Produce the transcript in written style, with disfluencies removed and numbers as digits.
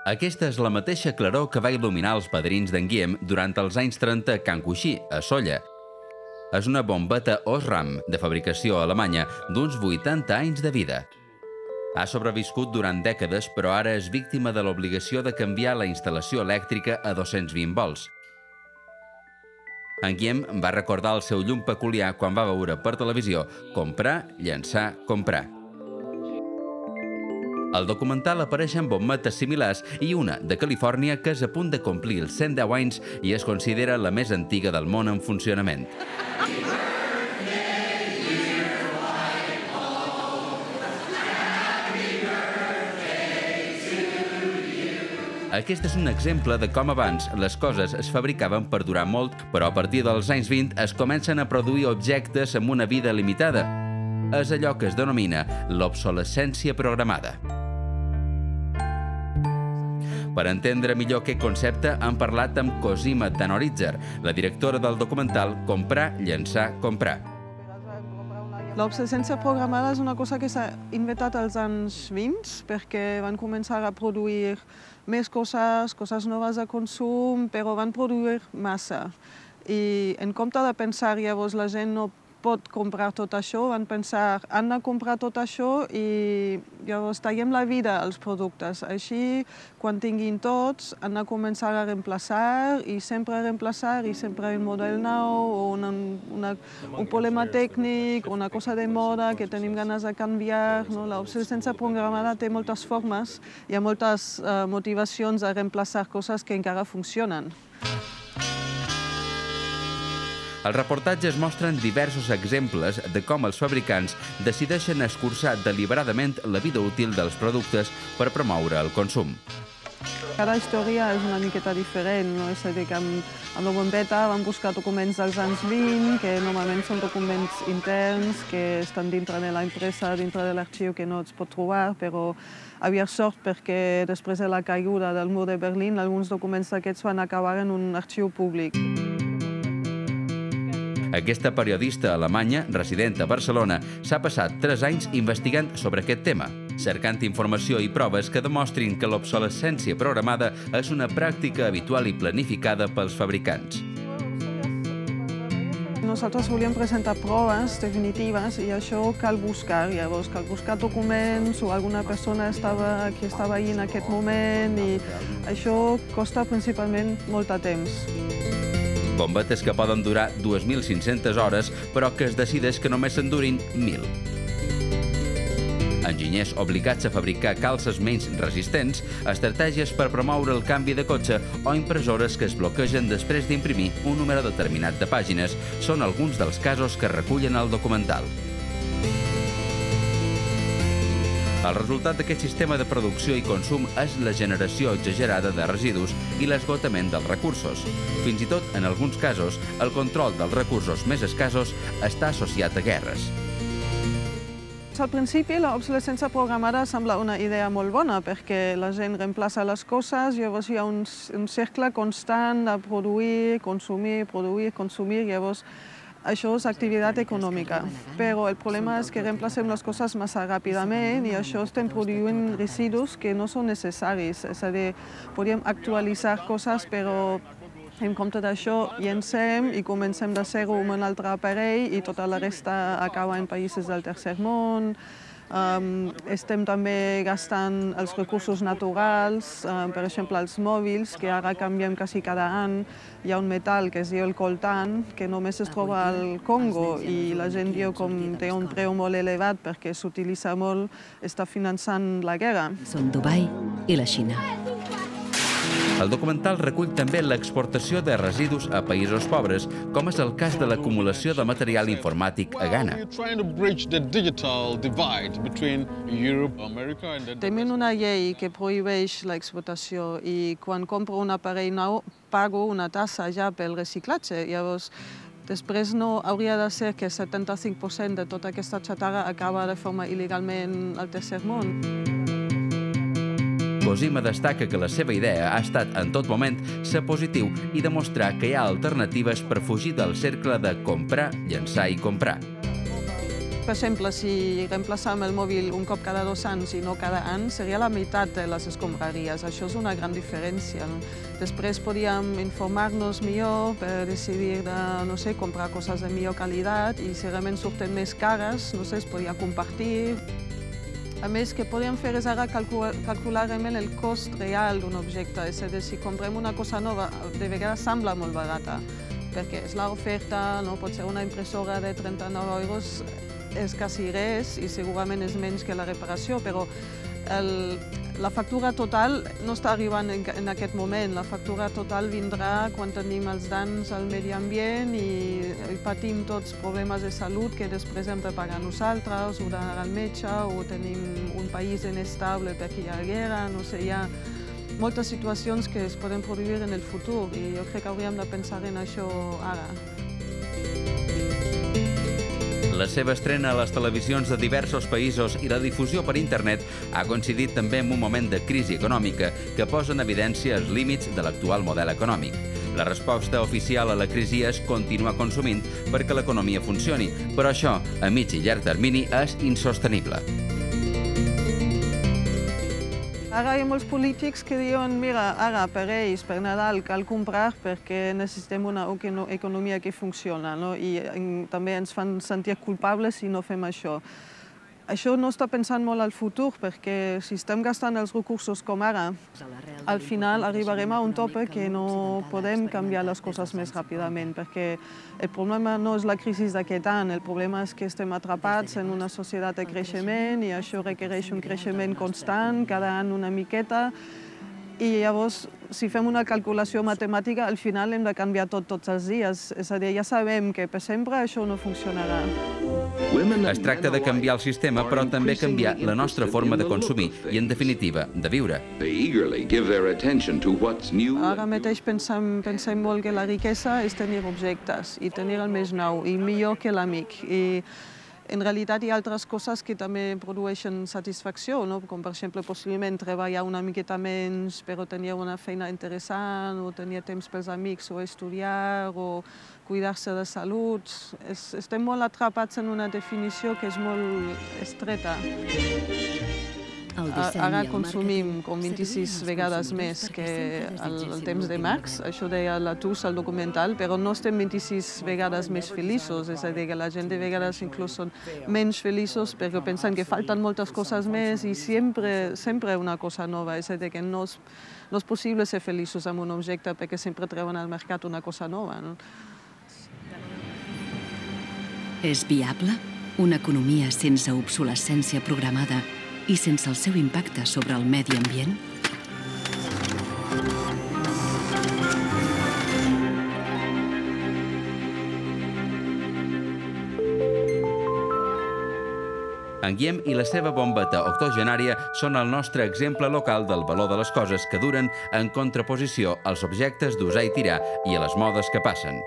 Aquesta és la mateixa claror que va il·luminar els padrins d'en Guillem durant els anys 30 a Can Coixí, a Sóller. És una bombeta Osram, de fabricació alemanya, d'uns 80 anys de vida. Ha sobreviscut durant dècades, però ara és víctima de l'obligació de canviar la instal·lació elèctrica a 220 volts. En Guillem va recordar el seu llum peculiar quan va veure per televisió comprar, llançar, comprar. Al documental apareixen bombetes similars i una de Califòrnia que és a punt de complir els 110 anys i es considera la més antiga del món en funcionament. Aquest és un exemple de com abans les coses es fabricaven per durar molt, però a partir dels anys 20 es comencen a produir objectes amb una vida limitada. És allò que es denomina l'obsolescència programada. Per entendre millor aquest concepte, hem parlat amb Cosima Danoritzer, la directora del documental Comprar, llançar, comprar. L'obsolescència programada és una cosa que s'ha inventat als anys 20 perquè van començar a produir més coses noves de consum, però van produir massa. I en compte de pensar llavors la gent no pot comprar tot això, van pensar han de comprar tot això i llavors tallem la vida als productes. Així, quan tinguin tots, han de començar a reemplaçar i sempre un model nou o un problema tècnic o una cosa de moda que tenim ganes de canviar. L'obsolescència programada té moltes formes, hi ha moltes motivacions a reemplaçar coses que encara funcionen. Al reportatge es mostren diversos exemples de com els fabricants decideixen escurçar deliberadament la vida útil dels productes per promoure el consum. Cada història és una miqueta diferent, no? És a dir, que amb la bombeta vam buscar documents dels anys 20, que normalment són documents interns, que estan dintre de la empresa, dintre de l'arxiu, que no es pot trobar, però havia sort perquè després de la caiguda del mur de Berlín, alguns documents d'aquests van acabar en un arxiu públic. Aquesta periodista alemanya, resident a Barcelona, s'ha passat 3 anys investigant sobre aquest tema, cercant informació i proves que demostrin que l'obsolescència programada és una pràctica habitual i planificada pels fabricants. Nosaltres volíem presentar proves definitives i això cal buscar. Llavors cal buscar documents o alguna persona que estava allà en aquest moment i això costa principalment molt de temps. Bombetes que poden durar 2.500 hores, però que es decideix que només se'n durin 1.000. Enginyers obligats a fabricar calces menys resistents, estratègies per promoure el canvi de cotxe o impressores que es bloquegen després d'imprimir un número determinat de pàgines són alguns dels casos que recullen al documental. El resultat d'aquest sistema de producció i consum és la generació exagerada de residus i l'esgotament dels recursos. Fins i tot, en alguns casos, el control dels recursos més escassos està associat a guerres. Al principi, l'obsolescència programada sembla una idea molt bona perquè la gent reemplaça les coses, llavors hi ha un cercle constant de produir, consumir, llavors això és activitat econòmica, però el problema és que reemplacem les coses massa ràpidament i això estem produint residus que no són necessaris. És a dir, podríem actualitzar coses, però en compte d'això llencem i comencem de zero amb un altre aparell i tota la resta acaba en països del tercer món. Estem també gastant els recursos naturals, per exemple els mòbils, que ara canviem quasi cada any. Hi ha un metall que es diu el coltan, que només es troba al Congo i la gent diu com té un preu molt elevat perquè s'utilitza molt, està finançant la guerra. Són Dubai i la Xina. El documental recull també l'exportació de residus a països pobres, com és el cas de l'acumulació de material informàtic a Ghana. Tenim una llei que prohibeix l'exportació i quan compro un aparell nou pago una tassa ja pel reciclatge. Llavors, després no hauria de ser que el 75% de tota aquesta xatarra acaba de forma il·legalment al tercer món. Cosima destaca que la seva idea ha estat en tot moment ser positiu i demostrar que hi ha alternatives per fugir del cercle de comprar, llançar i comprar. Per exemple, si reemplaçam el mòbil un cop cada 2 anys i no cada any, seria la meitat de les escombraries. Això és una gran diferència. Després podríem informar-nos millor per decidir de, no sé, comprar coses de millor qualitat i si realment surten més cares, no sé, es podria compartir. A més, que podríem fer és ara calcular realment el cost real d'un objecte. És a dir, si comprem una cosa nova, de vegades sembla molt barata, perquè és l'oferta, no? Pot ser una impressora de 39 euros, és quasi res i segurament és menys que la reparació, però la factura total no està arribant en aquest moment. La factura total vindrà quan tenim els danys al medi ambient i patim tots problemes de salut que després hem de pagar nosaltres, o d'anar al metge, o tenim un país inestable perquè hi ha guerra, no sé, hi ha moltes situacions que es poden produir en el futur i jo crec que hauríem de pensar en això ara. La seva estrena a les televisions de diversos països i la difusió per internet ha coincidit també amb un moment de crisi econòmica que posa en evidència els límits de l'actual model econòmic. La resposta oficial a la crisi és continuar consumint perquè l'economia funcioni, però això, a mig i llarg termini, és insostenible. Ara hi ha molts polítics que diuen, mira, ara per ells, per Nadal, cal comprar perquè necessitem una economia que funciona, no? I també ens fan sentir culpables si no fem això. Això no està pensant molt al futur, perquè si estem gastant els recursos com ara, al final arribarem a un tope que no podem canviar les coses més ràpidament, perquè el problema no és la crisi d'aquest any, el problema és que estem atrapats en una societat de creixement i això requereix un creixement constant, cada any una miqueta, i llavors, si fem una calculació matemàtica, al final hem de canviar tots els dies. És a dir, ja sabem que per sempre això no funcionarà. Es tracta de canviar el sistema, però també canviar la nostra forma de consumir i, en definitiva, de viure. Ara mateix pensem molt que la riquesa és tenir objectes i tenir el més nou i millor que l'amic. I en realitat hi ha altres coses que també produeixen satisfacció, com per exemple possiblement treballar una miqueta menys però tenir una feina interessant o tenir temps pels amics o estudiar o cuidar-se de salut. Estem molt atrapats en una definició que és molt estreta. Ara consumim com 26 vegades més que el temps de Marx, això deia Latouche al documental, però no estem 26 vegades més feliços, és a dir, que la gent de vegades inclús són menys feliços perquè pensen que falten moltes coses més i sempre una cosa nova, és a dir, que no és possible ser feliços amb un objecte perquè sempre treuen al mercat una cosa nova. És viable una economia sense obsolescència programada i sense el seu impacte sobre el medi ambient? En Guillem i la seva bombeta octogenària són el nostre exemple local del valor de les coses que duren en contraposició als objectes d'usar i tirar i a les modes que passen.